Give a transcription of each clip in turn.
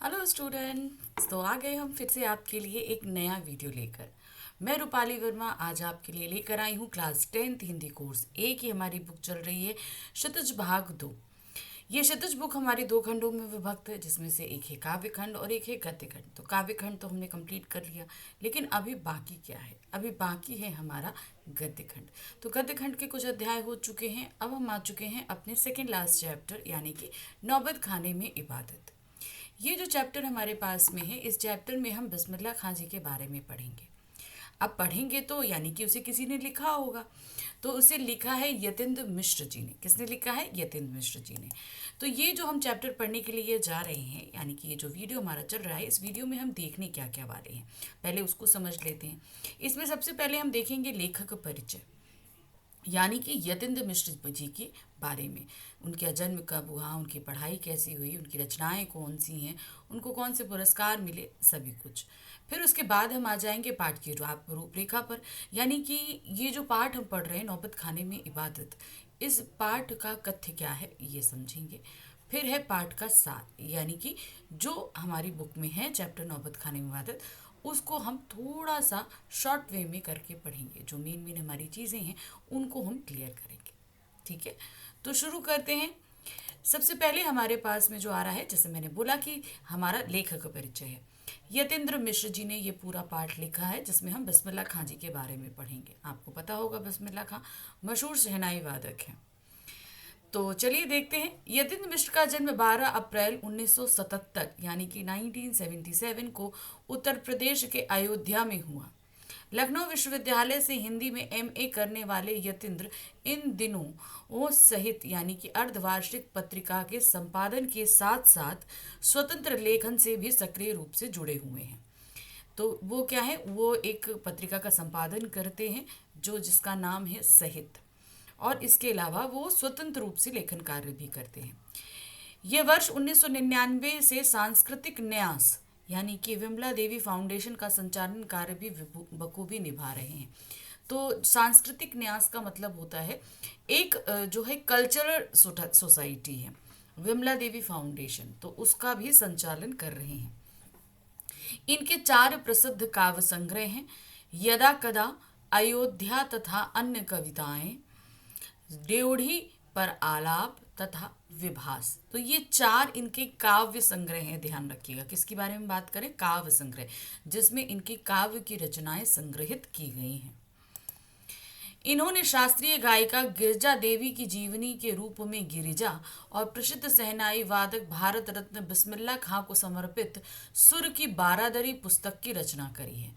Hello students, तो आ गए हम फिर से आपके लिए एक नया वीडियो लेकर। मैं रूपाली वर्मा आज आपके लिए लेकर आई हूँ क्लास 10th हिंदी कोर्स ए की हमारी बुक चल रही है क्षितिज भाग 2। ये क्षितिज बुक हमारे दो खंडों में विभक्त है, जिसमें से एक है काव्य खंड और एक है गद्य खंड। तो काव्य खंड तो हमने कंप्लीट कर लिया, लेकिन अभी बाकी क्या है? अभी बाकी है हमारा गद्य खंड। तो गद्य खंड के कुछ अध्याय हो चुके हैं। अब हम आ चुके हैं अपने सेकेंड लास्ट चैप्टर यानी कि नौबत खाने में इबादत। ये जो चैप्टर हमारे पास में है, इस चैप्टर में हम बिस्मिल्लाह खां जी के बारे में पढ़ेंगे। अब पढ़ेंगे तो यानी कि उसे किसी ने लिखा होगा। तो उसे लिखा है यतीन्द्र मिश्र जी ने। किसने लिखा है? यतीन्द्र मिश्र जी ने। तो ये जो हम चैप्टर पढ़ने के लिए जा रहे हैं, यानी कि ये जो वीडियो हमारा चल रहा है, इस वीडियो में हम देखने क्या क्या वाले हैं, पहले उसको समझ लेते हैं। इसमें सबसे पहले हम देखेंगे लेखक परिचय, यानी कि यतीन्द्र मिश्र जी के बारे में। उनका जन्म कब हुआ, उनकी पढ़ाई कैसी हुई, उनकी रचनाएं कौन सी हैं, उनको कौन से पुरस्कार मिले, सभी कुछ। फिर उसके बाद हम आ जाएंगे पाठ की रूपरेखा पर, यानी कि ये जो पाठ हम पढ़ रहे हैं नौबत खाने में इबादत, इस पाठ का कथ्य क्या है ये समझेंगे। फिर है पाठ का सार, यानी कि जो हमारी बुक में है चैप्टर नौबत खाने में इबादत, उसको हम थोड़ा सा शॉर्ट वे में करके पढ़ेंगे। जो मेन मेन हमारी चीज़ें हैं उनको हम क्लियर करेंगे। ठीक है, तो शुरू करते हैं। सबसे पहले हमारे पास में जो आ रहा है, जैसे मैंने बोला कि हमारा लेखक परिचय है। यतीन्द्र मिश्र जी ने ये पूरा पाठ लिखा है, जिसमें हम बिस्मिल्लाह खां जी के बारे में पढ़ेंगे। आपको पता होगा बिस्मिल्लाह खां मशहूर शहनाई वादक हैं। तो चलिए देखते हैं। यतीन्द्र मिश्र का जन्म 12 अप्रैल 1977 यानी कि 1977 को उत्तर प्रदेश के अयोध्या में हुआ। लखनऊ विश्वविद्यालय से हिंदी में एमए करने वाले यतीन्द्र इन दिनों ओ सहित यानी कि अर्धवार्षिक पत्रिका के संपादन के साथ साथ स्वतंत्र लेखन से भी सक्रिय रूप से जुड़े हुए हैं। तो वो क्या है? वो एक पत्रिका का संपादन करते हैं जो जिसका नाम है सहित, और इसके अलावा वो स्वतंत्र रूप से लेखन कार्य भी करते हैं। ये वर्ष 1999 से सांस्कृतिक न्यास यानी कि विमला देवी फाउंडेशन का संचालन कार्य भी बखूबी निभा रहे हैं। तो सांस्कृतिक न्यास का मतलब होता है एक जो है कल्चरल सोसाइटी है, विमला देवी फाउंडेशन, तो उसका भी संचालन कर रहे हैं। इनके 4 प्रसिद्ध काव्य संग्रह हैं: यदा कदा, अयोध्या तथा अन्य कविताएं, ड्योढ़ी पर आलाप तथा विभास। तो ये 4 इनके काव्य संग्रह हैं। ध्यान रखिएगा किसके बारे में बात करें? काव्य संग्रह, जिसमें इनकी काव्य की रचनाएं संग्रहित की गई हैं। इन्होंने शास्त्रीय गायिका गिरिजा देवी की जीवनी के रूप में गिरिजा और प्रसिद्ध शहनाई वादक भारत रत्न बिस्मिल्लाह खां को समर्पित सुर की बारादरी पुस्तक की रचना करी है।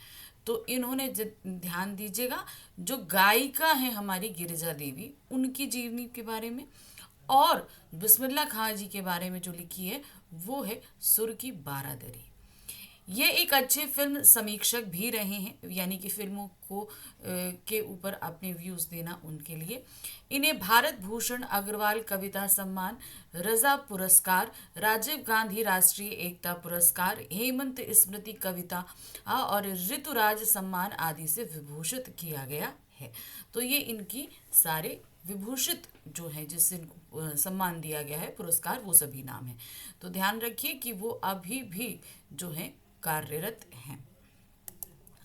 तो इन्होंने ध्यान दीजिएगा, जो गायिका है हमारी गिरिजा देवी, उनकी जीवनी के बारे में, और बिस्मिल्लाह खां जी के बारे में जो लिखी है वो है सुर की बारादरी। ये एक अच्छे फिल्म समीक्षक भी रहे हैं, यानी कि फिल्मों को के ऊपर अपने व्यूज़ देना उनके लिए। इन्हें भारत भूषण अग्रवाल कविता सम्मान, रजा पुरस्कार, राजीव गांधी राष्ट्रीय एकता पुरस्कार, हेमंत स्मृति कविता और ऋतुराज सम्मान आदि से विभूषित किया गया है। तो ये इनकी सारे विभूषित जो है, जिससे इनको सम्मान दिया गया है, पुरस्कार, वो सभी नाम हैं। तो ध्यान रखिए कि वो अभी भी जो है कार्यरत हैं।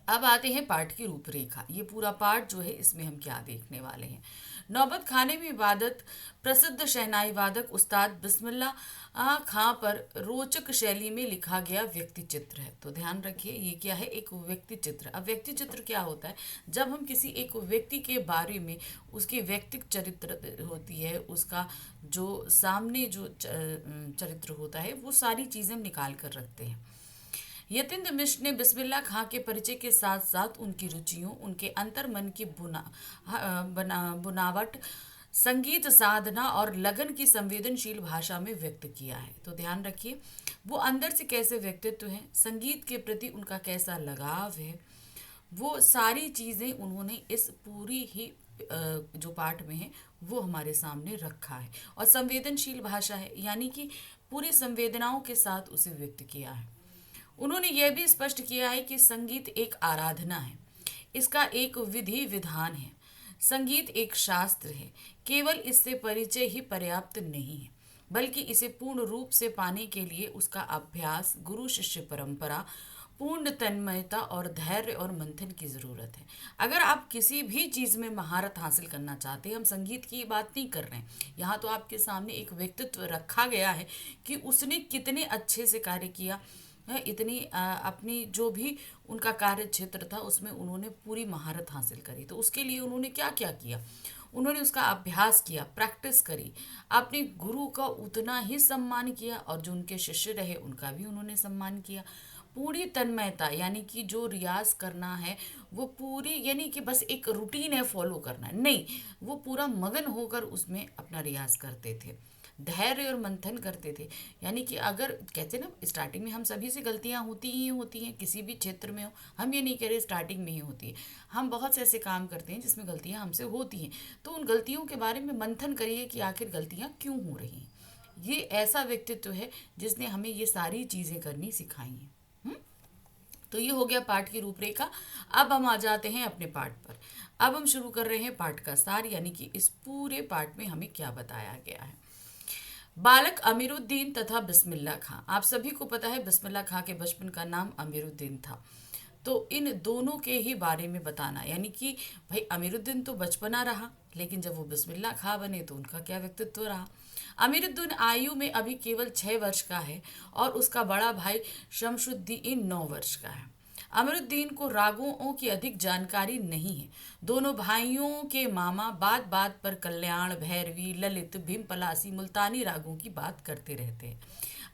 अब आते हैं पाठ की रूपरेखा। ये पूरा पाठ जो है, इसमें हम क्या देखने वाले हैं? नौबत खाने में इबादत प्रसिद्ध शहनाई वादक उस्ताद बिस्मिल्लाह खां पर रोचक शैली में लिखा गया व्यक्ति चित्र है। तो ध्यान रखिए, ये क्या है? एक व्यक्ति चित्र। अब व्यक्ति चित्र क्या होता है? जब हम किसी एक व्यक्ति के बारे में, उसकी व्यक्तिगत चरित्र होती है, उसका जो सामने जो चरित्र होता है, वो सारी चीज़ें हम निकाल कर रखते हैं। यतीन्द्र मिश्र ने बिस्मिल्लाह खां के परिचय के साथ साथ उनकी रुचियों, उनके अंतर्मन की बुनावट, संगीत साधना और लगन की संवेदनशील भाषा में व्यक्त किया है। तो ध्यान रखिए, वो अंदर से कैसे व्यक्तित्व है, संगीत के प्रति उनका कैसा लगाव है, वो सारी चीज़ें उन्होंने इस पूरी ही जो पाठ में है वो हमारे सामने रखा है। और संवेदनशील भाषा है, यानी कि पूरी संवेदनाओं के साथ उसे व्यक्त किया है। उन्होंने यह भी स्पष्ट किया है कि संगीत एक आराधना है, इसका एक विधि विधान है। संगीत एक शास्त्र है, केवल इससे परिचय ही पर्याप्त नहीं है। बल्कि इसे पूर्ण रूप से पाने के लिए उसका अभ्यास, गुरु शिष्य परंपरा, पूर्ण तन्मयता और धैर्य और मंथन की ज़रूरत है। अगर आप किसी भी चीज़ में महारत हासिल करना चाहते हैं, हम संगीत की बात नहीं कर रहे हैं, यहाँ तो आपके सामने एक व्यक्तित्व रखा गया है कि उसने कितने अच्छे से कार्य किया है, इतनी अपनी जो भी उनका कार्य क्षेत्र था उसमें उन्होंने पूरी महारत हासिल करी। तो उसके लिए उन्होंने क्या क्या किया, उन्होंने उसका अभ्यास किया, प्रैक्टिस करी, अपने गुरु का उतना ही सम्मान किया और जो उनके शिष्य रहे उनका भी उन्होंने सम्मान किया। पूरी तन्मयता यानी कि जो रियाज करना है वो पूरी, यानी कि बस एक रूटीन है फॉलो करना है, नहीं, वो पूरा मगन होकर उसमें अपना रियाज करते थे। धैर्य और मंथन करते थे, यानी कि अगर कहते ना स्टार्टिंग में हम सभी से गलतियां होती हैं किसी भी क्षेत्र में हो, हम ये नहीं कह रहे स्टार्टिंग में ही होती है, हम बहुत से ऐसे काम करते हैं जिसमें गलतियां हमसे होती हैं, तो उन गलतियों के बारे में मंथन करिए कि आखिर गलतियां क्यों हो रही हैं। ये ऐसा व्यक्तित्व है जिसने हमें ये सारी चीज़ें करनी सिखाई हैं। तो ये हो गया पाठ की रूपरेखा। अब हम आ जाते हैं अपने पाठ पर। अब हम शुरू कर रहे हैं पाठ का सार, यानी कि इस पूरे पाठ में हमें क्या बताया गया है। बालक अमीरुद्दीन तथा बिस्मिल्लाह खां, आप सभी को पता है बिस्मिल्लाह खां के बचपन का नाम अमीरुद्दीन था, तो इन दोनों के ही बारे में बताना, यानी कि भाई अमीरुद्दीन तो बचपना रहा, लेकिन जब वो बिस्मिल्लाह खां बने तो उनका क्या व्यक्तित्व रहा। अमीरुद्दीन आयु में अभी केवल 6 वर्ष का है और उसका बड़ा भाई शमशुद्दीन 9 वर्ष का है। अमीरुद्दीन को रागों की अधिक जानकारी नहीं है। दोनों भाइयों के मामा बात बात पर कल्याण, भैरवी, ललित, भीम पलासी, मुल्तानी रागों की बात करते रहते हैं।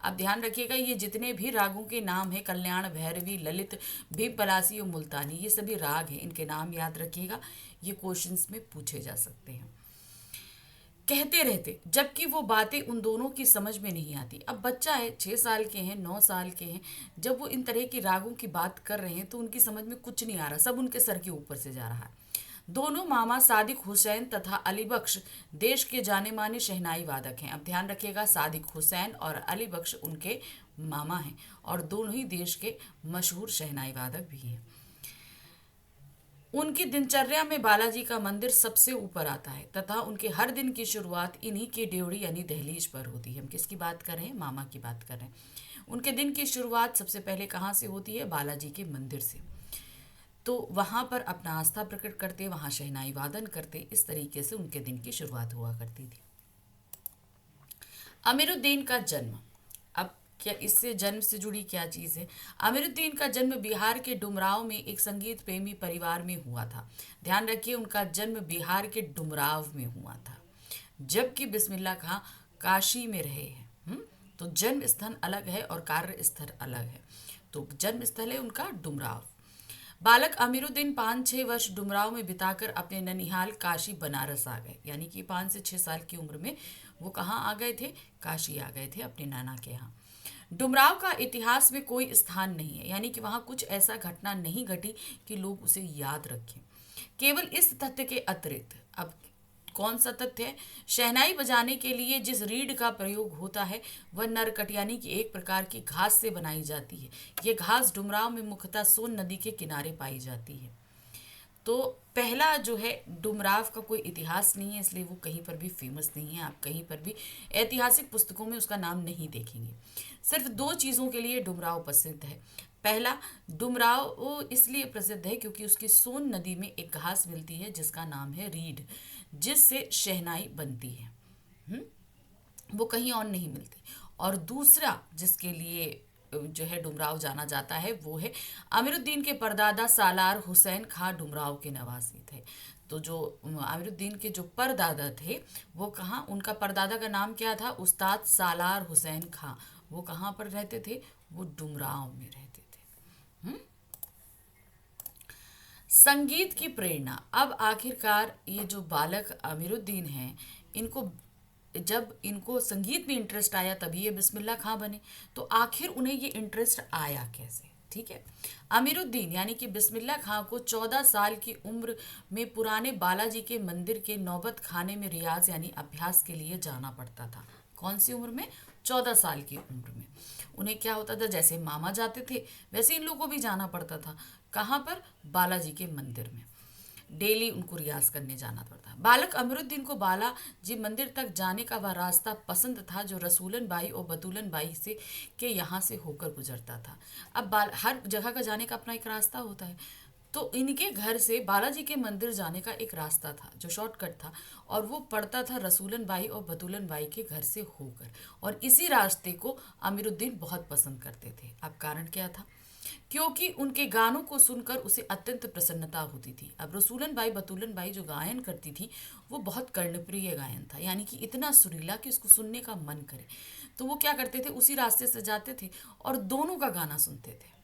अब ध्यान रखिएगा, ये जितने भी रागों के नाम हैं, कल्याण, भैरवी, ललित, भीम पलासी और मुल्तानी, ये सभी राग हैं, इनके नाम याद रखिएगा, ये क्वेश्चंस में पूछे जा सकते हैं। कहते रहते, जबकि वो बातें उन दोनों की समझ में नहीं आती। अब बच्चा है, 6 साल के हैं, 9 साल के हैं, जब वो इन तरह की रागों की बात कर रहे हैं तो उनकी समझ में कुछ नहीं आ रहा, सब उनके सर के ऊपर से जा रहा है। दोनों मामा सादिक हुसैन तथा अली बख्श देश के जाने माने शहनाई वादक हैं। अब ध्यान रखिएगा, सादिक हुसैन और अली बख्श उनके मामा हैं और दोनों ही देश के मशहूर शहनाई वादक भी हैं। उनकी दिनचर्या में बालाजी का मंदिर सबसे ऊपर आता है तथा उनके हर दिन की शुरुआत इन्हीं की ड्योढ़ी यानी दहलीज पर होती है। हम किसकी बात कर रहे हैं? मामा की बात कर रहे हैं। उनके दिन की शुरुआत सबसे पहले कहाँ से होती है? बालाजी के मंदिर से। तो वहाँ पर अपना आस्था प्रकट करते, वहाँ शहनाई वादन करते, इस तरीके से उनके दिन की शुरुआत हुआ करती थी। अमीरुद्दीन का जन्म, अब क्या इससे जन्म से जुड़ी क्या चीज़ है? अमीरुद्दीन का जन्म बिहार के डुमराव में एक संगीत प्रेमी परिवार में हुआ था। ध्यान रखिए, उनका जन्म बिहार के डुमराव में हुआ था, जबकि बिस्मिल्लाह खां काशी में रहे हैं। तो जन्म स्थल अलग है और कार्य स्थल अलग है। तो जन्म स्थल है उनका डुमराव। बालक अमीरुद्दीन 5-6 वर्ष डुमराव में बिताकर अपने ननिहाल काशी बनारस आ गए, यानी कि 5 से 6 साल की उम्र में वो कहाँ आ गए थे? काशी आ गए थे, अपने नाना के यहाँ। डुमराव का इतिहास में कोई स्थान नहीं है, यानी कि वहाँ कुछ ऐसा घटना नहीं घटी कि लोग उसे याद रखें। केवल इस तथ्य के अतिरिक्त, अब कौन सा तथ्य है? शहनाई बजाने के लिए जिस रीढ़ का प्रयोग होता है वह नरकट यानी कि एक प्रकार की घास से बनाई जाती है। ये घास डुमराव में मुख्यतः सोन नदी के किनारे पाई जाती है। तो पहला जो है, डुमराव का कोई इतिहास नहीं है, इसलिए वो कहीं पर भी फेमस नहीं है। आप कहीं पर भी ऐतिहासिक पुस्तकों में उसका नाम नहीं देखेंगे। सिर्फ 2 चीज़ों के लिए डुमराव प्रसिद्ध है। पहला, डुमराव इसलिए प्रसिद्ध है क्योंकि उसकी सोन नदी में एक घास मिलती है जिसका नाम है रीढ़, जिससे शहनाई बनती है। वो कहीं और नहीं मिलती। और दूसरा जिसके लिए जो है डुमराव जाना जाता है वो है अमीरुद्दीन के परदादा सालार हुसैन खां डुमराव के निवासी थे। तो जो अमीरुद्दीन के जो परदादा थे वो कहाँ, उनका परदादा का नाम क्या था? उस्ताद सालार हुसैन खां। वो कहाँ पर रहते थे? वो डुमराव में रहते थे। संगीत की प्रेरणा, अब आखिरकार ये जो बालक अमीरुद्दीन हैं, जब इनको संगीत में इंटरेस्ट आया तभी ये बिस्मिल्लाह खां बने। तो आखिर उन्हें ये इंटरेस्ट आया कैसे? ठीक है, अमीरुद्दीन यानी कि बिस्मिल्लाह खां को 14 साल की उम्र में पुराने बालाजी के मंदिर के नौबत खाने में रियाज यानी अभ्यास के लिए जाना पड़ता था। कौन सी उम्र में? 14 साल की उम्र में। उन्हें क्या होता था, जैसे मामा जाते थे वैसे इन लोगों को भी जाना पड़ता था। कहाँ पर? बालाजी के मंदिर में। डेली उनको रियाज करने जाना पड़ता। बालक अमीरुद्दीन को बालाजी मंदिर तक जाने का वह रास्ता पसंद था जो रसूलन बाई और बतूलन बाई से के यहाँ से होकर गुजरता था। अब हर जगह का जाने का अपना एक रास्ता होता है, तो इनके घर से बालाजी के मंदिर जाने का एक रास्ता था जो शॉर्टकट था, और वो पड़ता था रसूलन बाई और बतूलन बाई के घर से होकर, और इसी रास्ते को अमीरुद्दीन बहुत पसंद करते थे। अब कारण क्या था? क्योंकि उनके गानों को सुनकर उसे अत्यंत प्रसन्नता होती थी। अब रसूलन बाई बतूलन बाई जो गायन करती थी वो बहुत कर्णप्रिय गायन था, यानी कि इतना सुरीला कि उसको सुनने का मन करे। तो वो क्या करते थे, उसी रास्ते से जाते थे और दोनों का गाना सुनते थे।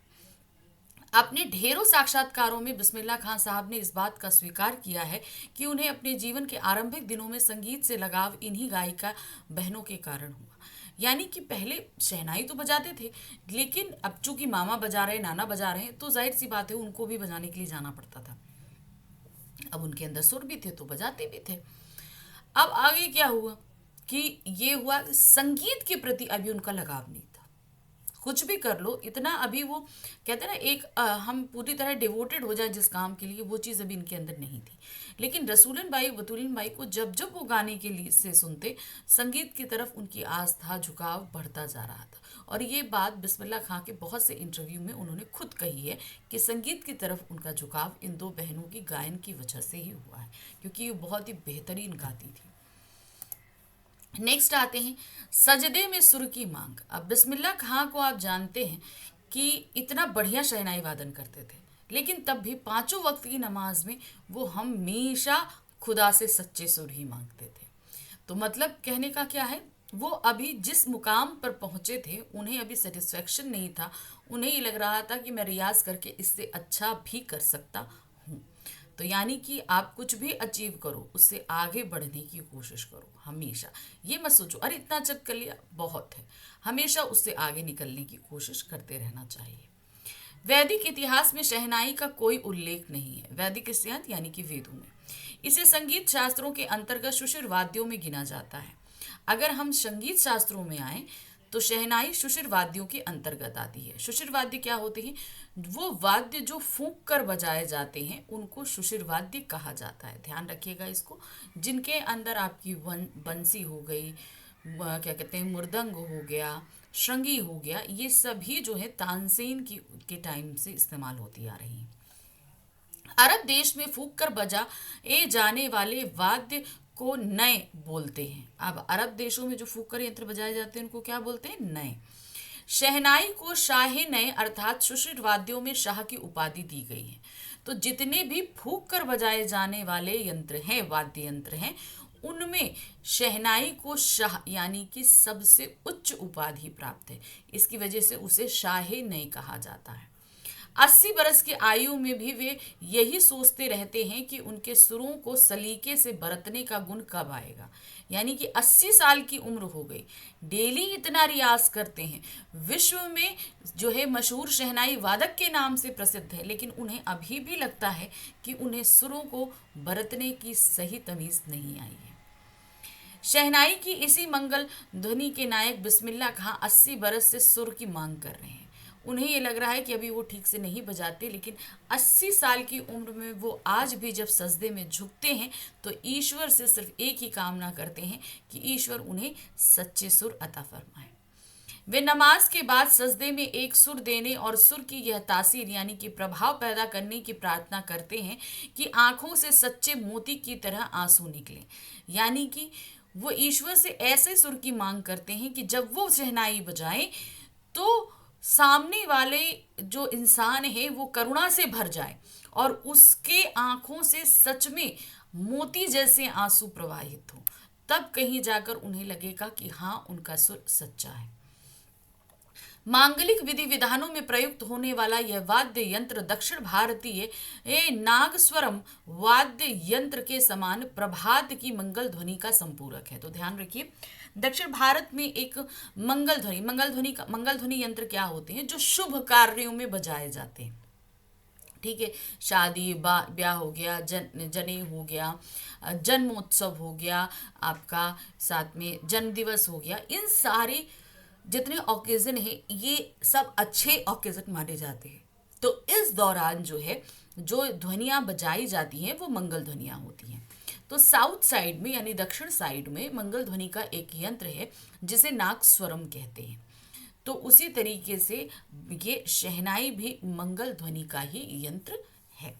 अपने ढेरों साक्षात्कारों में बिस्मिल्लाह खान साहब ने इस बात का स्वीकार किया है कि उन्हें अपने जीवन के आरंभिक दिनों में संगीत से लगाव इन्हीं गायिका बहनों के कारण हुआ। यानी कि पहले शहनाई तो बजाते थे, लेकिन अब चूंकि मामा बजा रहे, नाना बजा रहे हैं, तो जाहिर सी बात है उनको भी बजाने के लिए जाना पड़ता था। अब उनके अंदर सुर भी थे तो बजाते भी थे। अब आगे क्या हुआ कि ये हुआ, संगीत के प्रति अभी उनका लगाव नहीं था। कुछ भी कर लो, इतना अभी वो कहते हैं ना, एक हम पूरी तरह डिवोटेड हो जाए जिस काम के लिए, वो चीज़ अभी इनके अंदर नहीं थी। लेकिन रसूलन बाई बतूलन बाई को जब जब वो गाने के लिए से सुनते, संगीत की तरफ उनकी आस्था झुकाव बढ़ता जा रहा था। और ये बात बिस्मिल्लाह खां के बहुत से इंटरव्यू में उन्होंने खुद कही है कि संगीत की तरफ उनका झुकाव इन दो बहनों की गायन की वजह से ही हुआ है, क्योंकि वो बहुत ही बेहतरीन गाती थी। नेक्स्ट आते हैं सजदे में सुर की मांग। अब बिस्मिल्लाह खां को आप जानते हैं कि इतना बढ़िया शहनाई वादन करते थे, लेकिन तब भी पांचों वक्त की नमाज में वो हमेशा खुदा से सच्चे सुर ही मांगते थे। तो मतलब कहने का क्या है, वो अभी जिस मुकाम पर पहुंचे थे उन्हें अभी सेटिस्फेक्शन नहीं था। उन्हें ये लग रहा था कि मैं रियाज करके इससे अच्छा भी कर सकता हूँ। तो यानी कि आप कुछ भी अचीव करो, उससे आगे बढ़ने की कोशिश करो। हमेशा ये मत सोचो अरे इतना अचीव कर लिया बहुत है, हमेशा उससे आगे निकलने की कोशिश करते रहना चाहिए। वैदिक इतिहास में शहनाई का कोई उल्लेख नहीं है। वैदिक इतिहास यानी कि वेदों में इसे संगीत शास्त्रों के अंतर्गत सुशिर वाद्यों में गिना जाता है। अगर हम संगीत शास्त्रों में आए तो शहनाई सुशिर वाद्यों के अंतर्गत आती है। सुशिर वाद्य क्या होते हैं? वो वाद्य जो फूंक कर बजाए जाते हैं उनको सुशिर वाद्य कहा जाता है। ध्यान रखिएगा इसको, जिनके अंदर आपकी बंसी हो गई, क्या कहते हैं, मृदंग हो गया, श्रृंगी हो गया, ये सभी जो है तानसेन के टाइम से इस्तेमाल होती आ रही हैं। अरब देश में फूंक कर बजाए जाने वाले वाद्य को नए बोलते हैं। अब अरब देशों में जो फूंकर यंत्र बजाए जाते हैं उनको क्या बोलते हैं? नए। शहनाई को शाह नए अर्थात सुशिर वाद्यों में शाह की उपाधि दी गई है। तो जितने भी फूंक कर बजाए जाने वाले यंत्र हैं, वाद्य यंत्र हैं, उनमें शहनाई को शाह यानी कि सबसे उच्च उपाधि प्राप्त है। इसकी वजह से उसे शाह नए कहा जाता है। 80 बरस की आयु में भी वे यही सोचते रहते हैं कि उनके सुरों को सलीके से बरतने का गुण कब आएगा। यानी कि 80 साल की उम्र हो गई, डेली इतना रियाज करते हैं, विश्व में जो है मशहूर शहनाई वादक के नाम से प्रसिद्ध है, लेकिन उन्हें अभी भी लगता है कि उन्हें सुरों को बरतने की सही तमीज़ नहीं आई है। शहनाई की इसी मंगल ध्वनि के नायक बिस्मिल्लाह खां 80 बरस से सुर की मांग कर रहे हैं। उन्हें ये लग रहा है कि अभी वो ठीक से नहीं बजाते, लेकिन 80 साल की उम्र में वो आज भी जब सजदे में झुकते हैं तो ईश्वर से सिर्फ एक ही कामना करते हैं कि ईश्वर उन्हें सच्चे सुर अता फरमाए। वे नमाज के बाद सजदे में एक सुर देने और सुर की यह तासीर यानी कि प्रभाव पैदा करने की प्रार्थना करते हैं कि आंखों से सच्चे मोती की तरह आंसू निकले। यानी कि वो ईश्वर से ऐसे सुर की मांग करते हैं कि जब वो शहनाई बजाएं तो सामने वाले जो इंसान है वो करुणा से भर जाए और उसके आंखों से सच में मोती जैसे आंसू प्रवाहित हो, तब कहीं जाकर उन्हें लगेगा कि हाँ उनका सुर सच्चा है। मांगलिक विधि विधानों में प्रयुक्त होने वाला यह वाद्य यंत्र दक्षिण भारतीय नागस्वरम वाद्य यंत्र के समान प्रभात की मंगल ध्वनि का संपूरक है। तो ध्यान रखिए, दक्षिण भारत में एक मंगल ध्वनि यंत्र क्या होते हैं? जो शुभ कार्यों में बजाए जाते हैं। ठीक है, शादी ब्याह हो गया, जनेऊ हो गया, जन्मोत्सव हो गया, आपका साथ में जन्म दिवस हो गया, इन सारे जितने ओकेजन है ये सब अच्छे ओकेजन माने जाते हैं। तो इस दौरान जो है जो ध्वनियाँ बजाई जाती हैं वो मंगल ध्वनियाँ होती हैं। तो साउथ साइड में यानी दक्षिण साइड में मंगल ध्वनि का एक यंत्र है जिसे नागस्वरम कहते हैं। तो उसी तरीके से ये शहनाई भी मंगल ध्वनि का ही यंत्र है।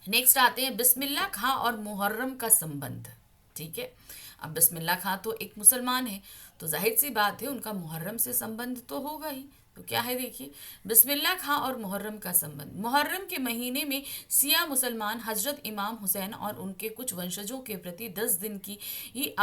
नेक्स्ट आते हैं बिस्मिल्लाह खां और मुहर्रम का संबंध। ठीक है, अब बिस्मिल्लाह खां तो एक मुसलमान है, तो जाहिर सी बात है उनका मुहर्रम से संबंध तो होगा ही। तो क्या है देखिए, बिस्मिल्लाह खां और मुहर्रम का संबंध। मुहर्रम के महीने में सिया मुसलमान हजरत इमाम हुसैन और उनके कुछ वंशजों के प्रति 10 दिन की ही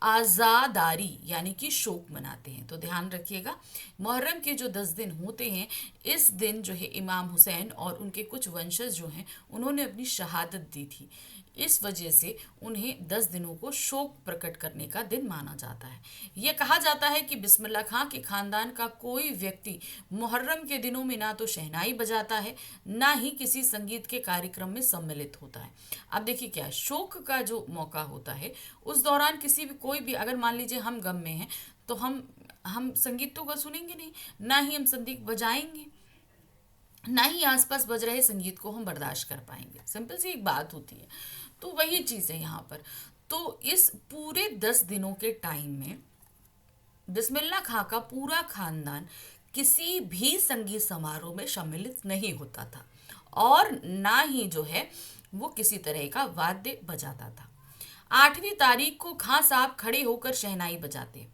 आज़ादारी यानी कि शोक मनाते हैं। तो ध्यान रखिएगा, मुहर्रम के जो 10 दिन होते हैं, इस दिन जो है इमाम हुसैन और उनके कुछ वंशज जो हैं उन्होंने अपनी शहादत दी थी। इस वजह से उन्हें 10 दिनों को शोक प्रकट करने का दिन माना जाता है। यह कहा जाता है कि बिस्मिल्लाह खां के खानदान का कोई व्यक्ति मुहर्रम के दिनों में ना तो शहनाई बजाता है, ना ही किसी संगीत के कार्यक्रम में सम्मिलित होता है। अब देखिए क्या है, शोक का जो मौका होता है उस दौरान किसी भी कोई भी, अगर मान लीजिए हम गम में हैं तो हम संगीत तो सुनेंगे नहीं, ना ही हम संगीत बजाएंगे, ना ही आसपास बज रहे संगीत को हम बर्दाश्त कर पाएंगे। सिंपल सी एक बात होती है। तो वही चीज़ है यहाँ पर। तो इस पूरे 10 दिनों के टाइम में बिस्मिल्लाह खां का पूरा खानदान किसी भी संगीत समारोह में सम्मिलित नहीं होता था और ना ही जो है वो किसी तरह का वाद्य बजाता था। 8वीं तारीख को खां साहब खड़े होकर शहनाई बजाते।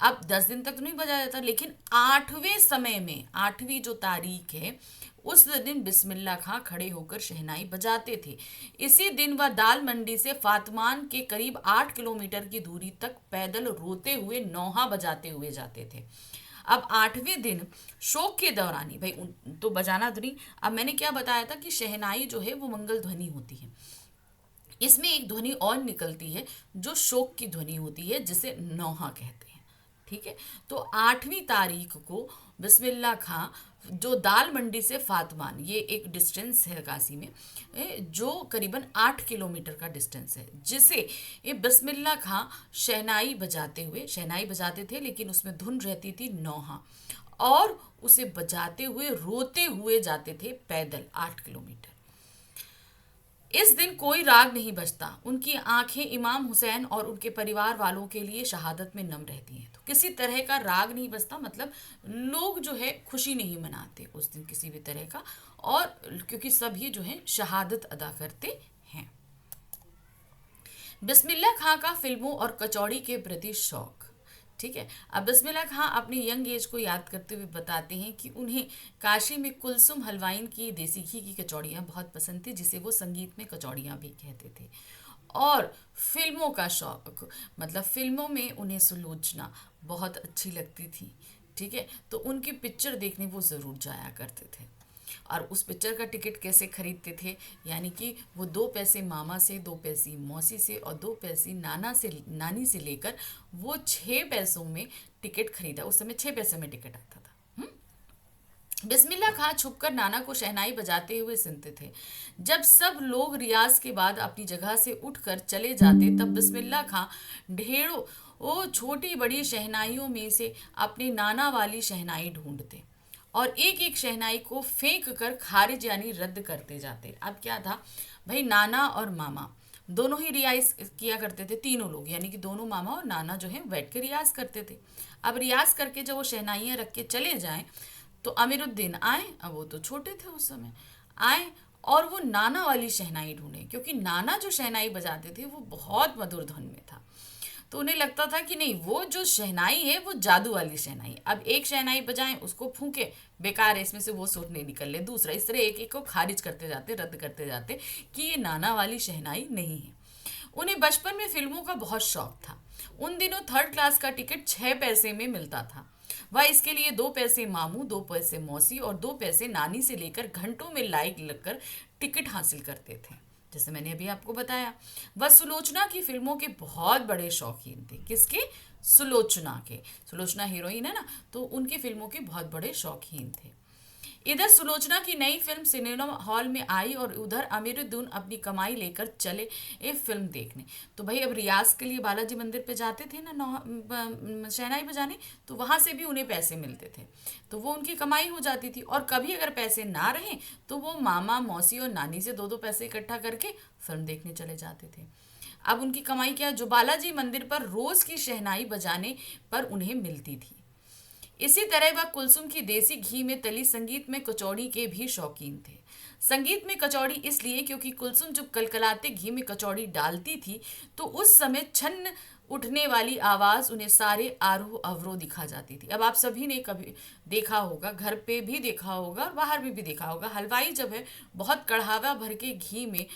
अब 10 दिन तक तो नहीं बजाया जाता, लेकिन 8वें समय में, 8वीं जो तारीख है उस दिन बिस्मिल्लाह खां खड़े होकर शहनाई बजाते थे। इसी दिन वह दाल मंडी से फातमान के करीब 8 किलोमीटर की दूरी तक पैदल रोते हुए नौहा बजाते हुए जाते थे। अब 8वें दिन शोक के दौरान ही भाई तो बजाना तो नहीं। अब मैंने क्या बताया था कि शहनाई जो है वो मंगल ध्वनि होती है, इसमें एक ध्वनि और निकलती है जो शोक की ध्वनि होती है जिसे नौहा कहते हैं। ठीक है, तो 8वीं तारीख को बिस्मिल्लाह खां जो दाल मंडी से फातमान, ये एक डिस्टेंस है काशी में जो करीबन 8 किलोमीटर का डिस्टेंस है, जिसे ये बिस्मिल्लाह खां शहनाई बजाते थे, लेकिन उसमें धुन रहती थी नौहा, और उसे बजाते हुए रोते हुए जाते थे पैदल 8 किलोमीटर। इस दिन कोई राग नहीं बजता। उनकी आंखें इमाम हुसैन और उनके परिवार वालों के लिए शहादत में नम रहती हैं। तो किसी तरह का राग नहीं बजता, मतलब लोग जो है खुशी नहीं मनाते उस दिन किसी भी तरह का, और क्योंकि सभी जो है शहादत अदा करते हैं। बिस्मिल्लाह खां का फिल्मों और कचौड़ी के प्रति शौक। ठीक है, अब बिस्मिल्लाह खां अपने यंग एज को याद करते हुए बताते हैं कि उन्हें काशी में कुलसुम हलवाइन की देसी घी की कचौड़ियाँ बहुत पसंद थी, जिसे वो संगीत में कचौड़ियाँ भी कहते थे। और फिल्मों का शौक, मतलब फिल्मों में उन्हें सुलोचना बहुत अच्छी लगती थी। ठीक है, तो उनकी पिक्चर देखने वो ज़रूर जाया करते थे। और उस पिक्चर का टिकट कैसे खरीदते थे, यानी कि वो 2 पैसे मामा से, 2 पैसे मौसी से और 2 पैसे नानी से लेकर वो 6 पैसों में टिकट खरीदा। उस समय 6 पैसे में टिकट आता था। बिस्मिल्लाह खां छुपकर नाना को शहनाई बजाते हुए सुनते थे। जब सब लोग रियाज के बाद अपनी जगह से उठकर चले जाते, तब बिस्मिल्लाह खां ढेरों वो छोटी बड़ी शहनाइयों में से अपने नाना वाली शहनाई ढूंढते और एक एक शहनाई को फेंक कर खारिज यानी रद्द करते जाते। अब क्या था भाई, नाना और मामा दोनों ही रियाज किया करते थे, तीनों लोग, यानी कि दोनों मामा और नाना जो है बैठ के रियाज करते थे। अब रियाज करके जब वो शहनाइयाँ रख के चले जाएं तो अमीरुद्दीन आए, अब वो तो छोटे थे उस समय, आए और वो नाना वाली शहनाई ढूंढे, क्योंकि नाना जो शहनाई बजाते थे वो बहुत मधुर धुन में था। तो उन्हें लगता था कि नहीं, वो जो शहनाई है वो जादू वाली शहनाई। अब एक शहनाई बजाएं, उसको फूंके, बेकार है, इसमें से वो सुर नहीं निकल ले, दूसरा, इस तरह एक एक को खारिज करते जाते, रद्द करते जाते कि ये नाना वाली शहनाई नहीं है। उन्हें बचपन में फिल्मों का बहुत शौक था। उन दिनों 3rd क्लास का टिकट 6 पैसे में मिलता था। वह इसके लिए 2 पैसे मामू, 2 पैसे मौसी और 2 पैसे नानी से लेकर घंटों में लाइन लगकर टिकट हासिल करते थे। जैसे मैंने अभी आपको बताया, वह सुलोचना की फिल्मों के बहुत बड़े शौकीन थे। किसके? सुलोचना के। सुलोचना हीरोइन है ना, तो उनकी फिल्मों के बहुत बड़े शौकीन थे। इधर सुलोचना की नई फिल्म सिनेमा हॉल में आई और उधर अमीरुद्दीन अपनी कमाई लेकर चले एक फिल्म देखने। तो भाई अब रियाज के लिए बालाजी मंदिर पे जाते थे ना शहनाई बजाने, तो वहां से भी उन्हें पैसे मिलते थे, तो वो उनकी कमाई हो जाती थी। और कभी अगर पैसे ना रहे तो वो मामा मौसी और नानी से दो दो पैसे इकट्ठा करके फिल्म देखने चले जाते थे। अब उनकी कमाई क्या है, जो बालाजी मंदिर पर रोज की शहनाई बजाने पर उन्हें मिलती थी। इसी तरह वह कुलसुम की देसी घी में तली संगीत में कचौड़ी के भी शौकीन थे। संगीत में कचौड़ी इसलिए क्योंकि कुलसुम जब कलकलाते घी में कचौड़ी डालती थी तो उस समय छन्न उठने वाली आवाज उन्हें सारे आरोह अवरोह दिखा जाती थी। अब आप सभी ने कभी देखा होगा, घर पे भी देखा होगा और बाहर में भी देखा होगा, हलवाई जब है बहुत कढ़ावा भर के घी में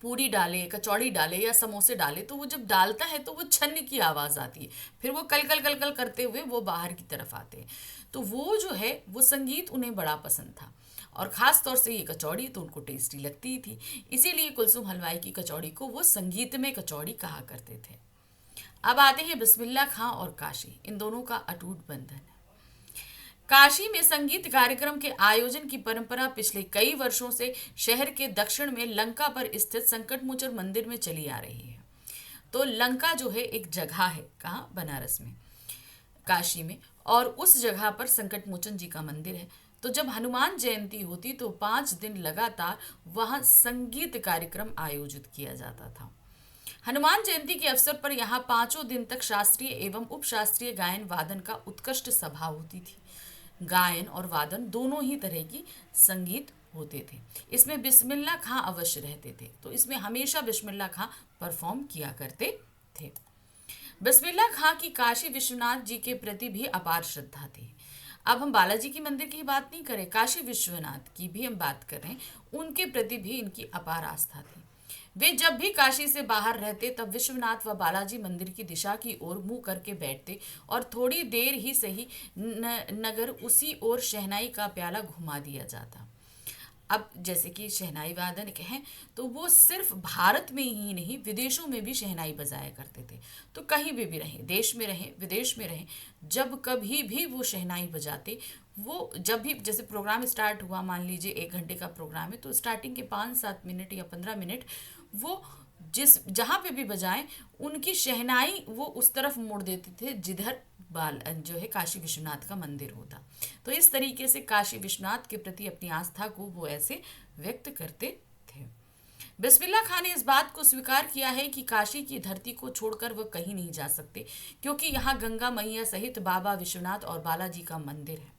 पूरी डाले, कचौड़ी डाले या समोसे डाले, तो वो जब डालता है तो वो छन्न की आवाज आती है, फिर वो कल कल कल कल करते हुए वो बाहर की तरफ आते हैं। तो वो जो है वो संगीत उन्हें बड़ा पसंद था और ख़ास तौर से ये कचौड़ी तो उनको टेस्टी लगती ही थी, इसीलिए कुलसुम हलवाई की कचौड़ी को वो संगीत में कचौड़ी कहा करते थे। अब आते हैं बिस्मिल्लाह खां और काशी, इन दोनों का अटूट बंधन है। काशी में संगीत कार्यक्रम के आयोजन की परंपरा पिछले कई वर्षों से शहर के दक्षिण में लंका पर स्थित संकटमोचन मंदिर में चली आ रही है। तो लंका जो है एक जगह है, कहाँ, बनारस में, काशी में, और उस जगह पर संकटमोचन जी का मंदिर है। तो जब हनुमान जयंती होती तो 5 दिन लगातार वहाँ संगीत कार्यक्रम आयोजित किया जाता था। हनुमान जयंती के अवसर पर यहाँ 5 दिन तक शास्त्रीय एवं उपशास्त्रीय गायन वादन का उत्कृष्ट सभा होती थी। गायन और वादन दोनों ही तरह की संगीत होते थे। इसमें बिस्मिल्लाह खां अवश्य रहते थे, तो इसमें हमेशा बिस्मिल्लाह खां परफॉर्म किया करते थे। बिस्मिल्लाह खां की काशी विश्वनाथ जी के प्रति भी अपार श्रद्धा थी। अब हम बालाजी की मंदिर की बात नहीं करें, काशी विश्वनाथ की भी हम बात कर रहे हैं, उनके प्रति भी इनकी अपार आस्था थी। वे जब भी काशी से बाहर रहते तब विश्वनाथ व बालाजी मंदिर की दिशा की ओर मुंह करके बैठते और थोड़ी देर ही सही नगर उसी ओर शहनाई का प्याला घुमा दिया जाता। अब जैसे कि शहनाई वादन कहें तो वो सिर्फ भारत में ही नहीं विदेशों में भी शहनाई बजाया करते थे। तो कहीं भी रहें, देश में रहें विदेश में रहें, जब कभी भी वो शहनाई बजाते, वो जब भी जैसे प्रोग्राम स्टार्ट हुआ, मान लीजिए 1 घंटे का प्रोग्राम है, तो स्टार्टिंग के 5-7 मिनट या 15 मिनट वो जिस जहाँ पे भी बजाएं उनकी शहनाई वो उस तरफ मोड़ देते थे जिधर बाल जो है काशी विश्वनाथ का मंदिर होता। तो इस तरीके से काशी विश्वनाथ के प्रति अपनी आस्था को वो ऐसे व्यक्त करते थे। बिस्मिल्लाह खां ने इस बात को स्वीकार किया है कि काशी की धरती को छोड़कर वह कहीं नहीं जा सकते, क्योंकि यहाँ गंगा मैया सहित बाबा विश्वनाथ और बालाजी का मंदिर है।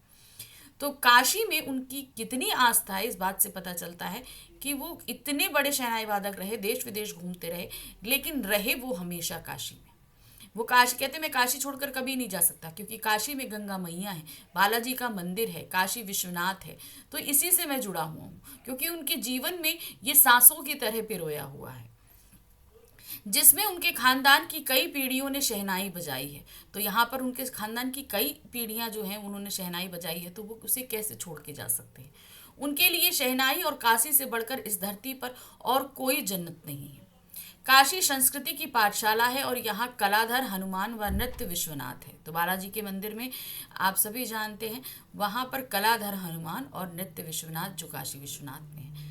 तो काशी में उनकी कितनी आस्था है इस बात से पता चलता है कि वो इतने बड़े शहनाई वादक रहे, देश विदेश घूमते रहे, लेकिन रहे वो हमेशा काशी में। वो काशी कहते मैं काशी छोड़कर कभी नहीं जा सकता, क्योंकि काशी में गंगा मैया है, बालाजी का मंदिर है, काशी विश्वनाथ है, तो इसी से मैं जुड़ा हुआ हूँ, क्योंकि उनके जीवन में ये सांसों की तरह पिरोया हुआ है, जिसमें उनके खानदान की कई पीढ़ियों ने शहनाई बजाई है। तो यहाँ पर उनके खानदान की कई पीढ़ियाँ जो हैं उन्होंने शहनाई बजाई है, तो वो उसे कैसे छोड़ के जा सकते हैं। उनके लिए शहनाई और काशी से बढ़कर इस धरती पर और कोई जन्नत नहीं है। काशी संस्कृति की पाठशाला है और यहाँ कलाधर हनुमान व नृत्य विश्वनाथ है। तो बालाजी के मंदिर में आप सभी जानते हैं वहाँ पर कलाधर हनुमान और नृत्य विश्वनाथ जो काशी विश्वनाथ में है।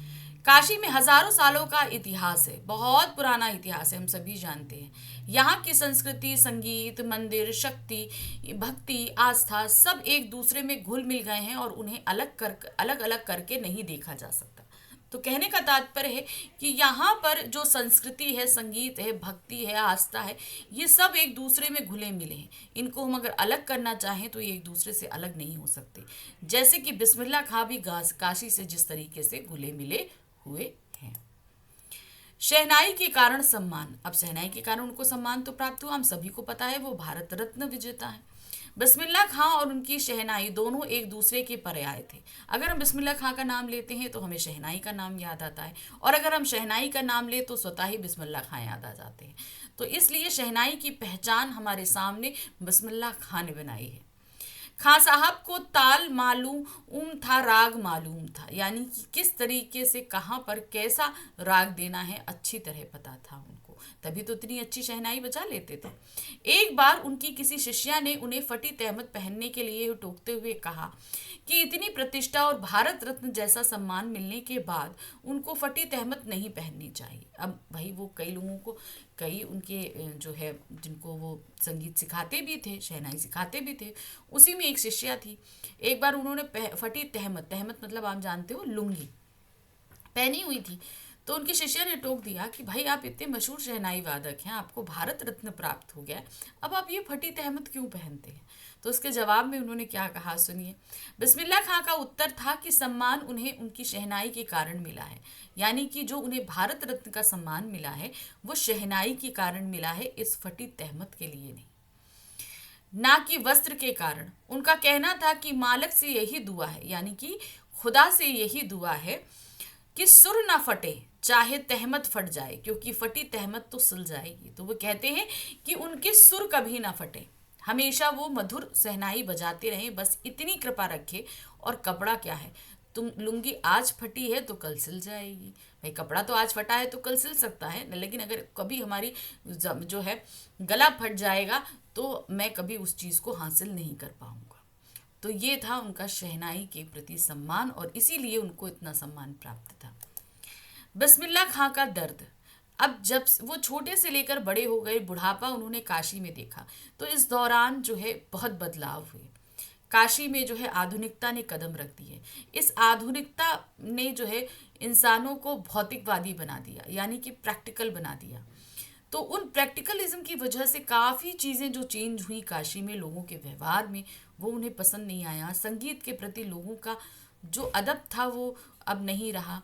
काशी में हजारों सालों का इतिहास है, बहुत पुराना इतिहास है, हम सभी जानते हैं। यहाँ की संस्कृति, संगीत, मंदिर, शक्ति, भक्ति, आस्था सब एक दूसरे में घुल मिल गए हैं और उन्हें अलग अलग करके नहीं देखा जा सकता। तो कहने का तात्पर्य है कि यहाँ पर जो संस्कृति है, संगीत है, भक्ति है, आस्था है, ये सब एक दूसरे में घुले मिले हैं। इनको हम अगर अलग करना चाहें तो ये एक दूसरे से अलग नहीं हो सकते। जैसे कि बिस्मिल्लाह खां भी काशी से जिस तरीके से घुले मिले हुए हैं। शहनाई के कारण सम्मान, अब शहनाई के कारण उनको सम्मान तो प्राप्त हुआ, हम सभी को पता है वो भारत रत्न विजेता है। बिस्मिल्लाह खां और उनकी शहनाई दोनों एक दूसरे के पर्याय थे। अगर हम बिस्मिल्लाह खां का नाम लेते हैं तो हमें शहनाई का नाम याद आता है, और अगर हम शहनाई का नाम ले तो स्वतः ही बिस्मिल्लाह खां याद आ जाते हैं। तो इसलिए शहनाई की पहचान हमारे सामने बिस्मिल्लाह खां ने बनाई है। खां साहब को ताल मालूम था, राग मालूम था, यानी कि किस तरीके से कहाँ पर कैसा राग देना है अच्छी तरह पता था उनको। तभी तो इतनी अच्छी शहनाई बजा लेते थे। एक बार उनकी किसी शिष्या ने उन्हें फटी तहमत पहनने के लिए टोकते हुए कहा कि इतनी प्रतिष्ठा और भारत रत्न जैसा सम्मान मिलने के बाद उनको फटी तहमत नहीं पहननी चाहिए। अब भाई वो कई लोगों को, कई उनके जो है जिनको वो संगीत सिखाते भी थे, शहनाई सिखाते भी थे, उसी में एक शिष्या थी। एक बार उन्होंने फटी तहमत, तहमत मतलब आप जानते हो लुंगी, पहनी हुई थी। तो उनके शिष्य ने टोक दिया कि भाई आप इतने मशहूर शहनाई वादक हैं, आपको भारत रत्न प्राप्त हो गया, अब आप ये फटी तहमत क्यों पहनते हैं? तो उसके जवाब में उन्होंने क्या कहा सुनिए। बिस्मिल्लाह खां का उत्तर था कि सम्मान उन्हें उनकी शहनाई के कारण मिला है, यानी कि जो उन्हें भारत रत्न का सम्मान मिला है वो शहनाई के कारण मिला है, इस फटी तहमत के लिए नहीं, ना कि वस्त्र के कारण। उनका कहना था कि मालिक से यही दुआ है, यानी कि खुदा से यही दुआ है कि सुर ना फटे, चाहे तहमत फट जाए, क्योंकि फटी तहमत तो सिल जाएगी। तो वो कहते हैं कि उनके सुर कभी ना फटे, हमेशा वो मधुर सहनाई बजाते रहें, बस इतनी कृपा रखे। और कपड़ा क्या है, तुम लुंगी आज फटी है तो कल सिल जाएगी। भाई कपड़ा तो आज फटा है तो कल सिल सकता है, लेकिन अगर कभी हमारी जो है गला फट जाएगा तो मैं कभी उस चीज़ को हासिल नहीं कर पाऊंगा। तो ये था उनका शहनाई के प्रति सम्मान, और इसीलिए उनको इतना सम्मान प्राप्त था। बिस्मिल्लाह खां का दर्द। अब जब वो छोटे से लेकर बड़े हो गए, बुढ़ापा उन्होंने काशी में देखा, तो इस दौरान जो है बहुत बदलाव हुए। काशी में जो है आधुनिकता ने कदम रख दिए। इस आधुनिकता ने जो है इंसानों को भौतिकवादी बना दिया, यानी कि प्रैक्टिकल बना दिया। तो उन प्रैक्टिकलिज्म की वजह से काफ़ी चीज़ें जो चेंज हुई काशी में, लोगों के व्यवहार में, वो उन्हें पसंद नहीं आया। संगीत के प्रति लोगों का जो अदब था वो अब नहीं रहा।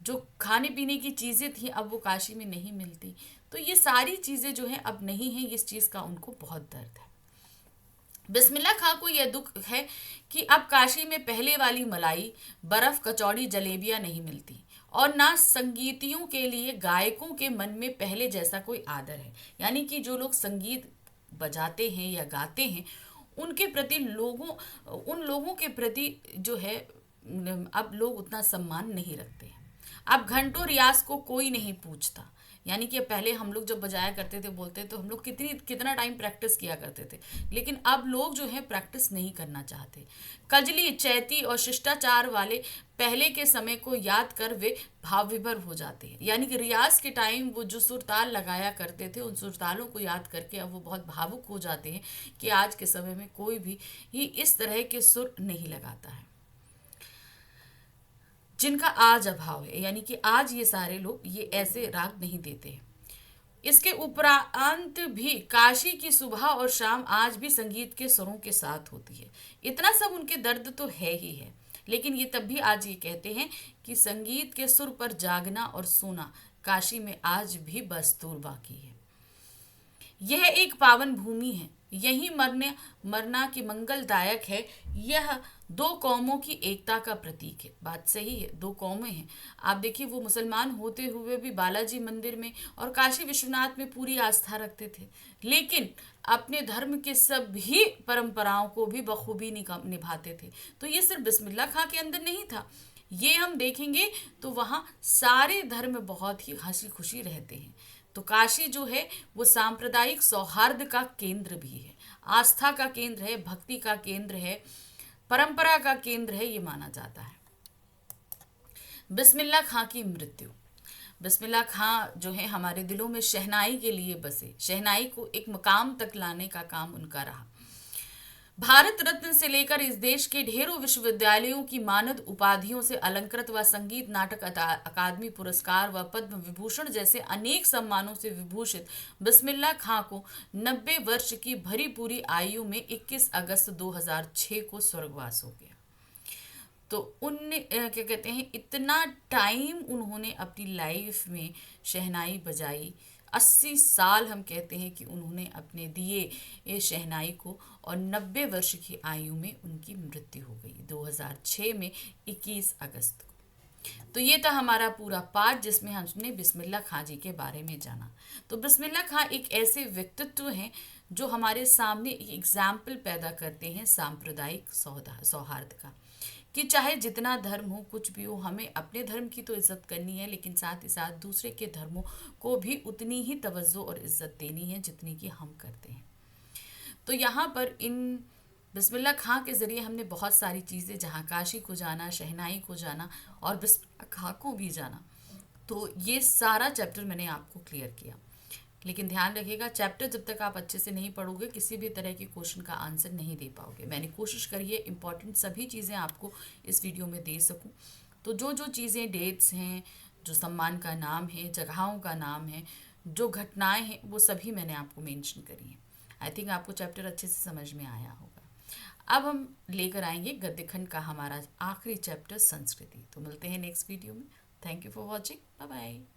जो खाने पीने की चीज़ें थी अब वो काशी में नहीं मिलती। तो ये सारी चीज़ें जो हैं अब नहीं हैं, इस चीज़ का उनको बहुत दर्द है। बिस्मिल्लाह खां को यह दुख है कि अब काशी में पहले वाली मलाई, बर्फ, कचौड़ी, जलेबियां नहीं मिलती, और ना संगीतियों के लिए गायकों के मन में पहले जैसा कोई आदर है। यानी कि जो लोग संगीत बजाते हैं या गाते हैं, उनके प्रति उन लोगों के प्रति जो है अब लोग उतना सम्मान नहीं रखते हैं। अब घंटों रियाज को कोई नहीं पूछता। यानी कि पहले हम लोग जब बजाया करते थे, बोलते तो हम लोग कितना टाइम प्रैक्टिस किया करते थे, लेकिन अब लोग जो है प्रैक्टिस नहीं करना चाहते। कजली, चैती और शिष्टाचार वाले पहले के समय को याद कर वे भाव विभोर हो जाते हैं। यानी कि रियाज के टाइम वो जो सुरताल लगाया करते थे, उन सुरतालों को याद करके अब वो बहुत भावुक हो जाते हैं कि आज के समय में कोई भी ही इस तरह के सुर नहीं लगाता है, जिनका आज अभाव है। यानी कि आज ये सारे लोग ये ऐसे राग नहीं देते हैं। इसके उपरांत भी काशी की सुबह और शाम आज भी संगीत के सुरों के साथ होती है। इतना सब उनके दर्द तो है ही है, लेकिन ये तब भी आज ये कहते हैं कि संगीत के सुर पर जागना और सोना काशी में आज भी बस्तूर बाकी है। यह एक पावन भूमि है, यही मरना की मंगलदायक है। यह दो कौमों की एकता का प्रतीक है। बात सही है, दो कौमें हैं। आप देखिए वो मुसलमान होते हुए भी बालाजी मंदिर में और काशी विश्वनाथ में पूरी आस्था रखते थे, लेकिन अपने धर्म के सभी परंपराओं को भी बखूबी निभाते थे। तो ये सिर्फ बिस्मिल्लाह खां के अंदर नहीं था, ये हम देखेंगे तो वहाँ सारे धर्म बहुत ही हंसी खुशी रहते हैं। तो काशी जो है वो सांप्रदायिक सौहार्द का केंद्र भी है, आस्था का केंद्र है, भक्ति का केंद्र है, परंपरा का केंद्र है, ये माना जाता है। बिस्मिल्लाह खां की मृत्यु। बिस्मिल्लाह खां जो है हमारे दिलों में शहनाई के लिए बसे, शहनाई को एक मुकाम तक लाने का काम उनका रहा। भारत रत्न से लेकर इस देश के ढेरों विश्वविद्यालयों की मानद उपाधियों से अलंकृत व संगीत नाटक अकादमी पुरस्कार व पद्म विभूषण जैसे अनेक सम्मानों से विभूषित बिस्मिल्लाह खां को 90 वर्ष की भरी पूरी आयु में 21 अगस्त 2006 को स्वर्गवास हो गया। तो उनने क्या कहते हैं, इतना टाइम उन्होंने अपनी लाइफ में शहनाई बजाई, 80 साल हम कहते हैं कि उन्होंने अपने दिए ये शहनाई को, और 90 वर्ष की आयु में उनकी मृत्यु हो गई 2006 में 21 अगस्त को। तो ये था हमारा पूरा पाठ जिसमें हमने बिस्मिल्लाह खां जी के बारे में जाना। तो बिस्मिल्लाह खां एक ऐसे व्यक्तित्व हैं जो हमारे सामने एक एग्जाम्पल पैदा करते हैं सांप्रदायिक सौहार्द का, कि चाहे जितना धर्म हो, कुछ भी हो, हमें अपने धर्म की तो इज्जत करनी है, लेकिन साथ ही साथ दूसरे के धर्मों को भी उतनी ही तवज्जो और इज्जत देनी है जितनी कि हम करते हैं। तो यहाँ पर इन बिस्मिल्लाह खां के ज़रिए हमने बहुत सारी चीज़ें, जहाँ काशी को जाना, शहनाई को जाना और बिस्मिल्लाह खां को भी जाना, तो ये सारा चैप्टर मैंने आपको क्लियर किया। लेकिन ध्यान रखिएगा, चैप्टर जब तक आप अच्छे से नहीं पढ़ोगे, किसी भी तरह के क्वेश्चन का आंसर नहीं दे पाओगे। मैंने कोशिश करी है इंपॉर्टेंट सभी चीज़ें आपको इस वीडियो में दे सकूं। तो जो जो चीज़ें, डेट्स हैं, जो सम्मान का नाम है, जगहों का नाम है, जो घटनाएं हैं, वो सभी मैंने आपको मेंशन करी हैं। आई थिंक आपको चैप्टर अच्छे से समझ में आया होगा। अब हम लेकर आएंगे गद्यखंड का हमारा आखिरी चैप्टर, संस्कृति। तो मिलते हैं नेक्स्ट वीडियो में। Thank you for watching. Bye bye.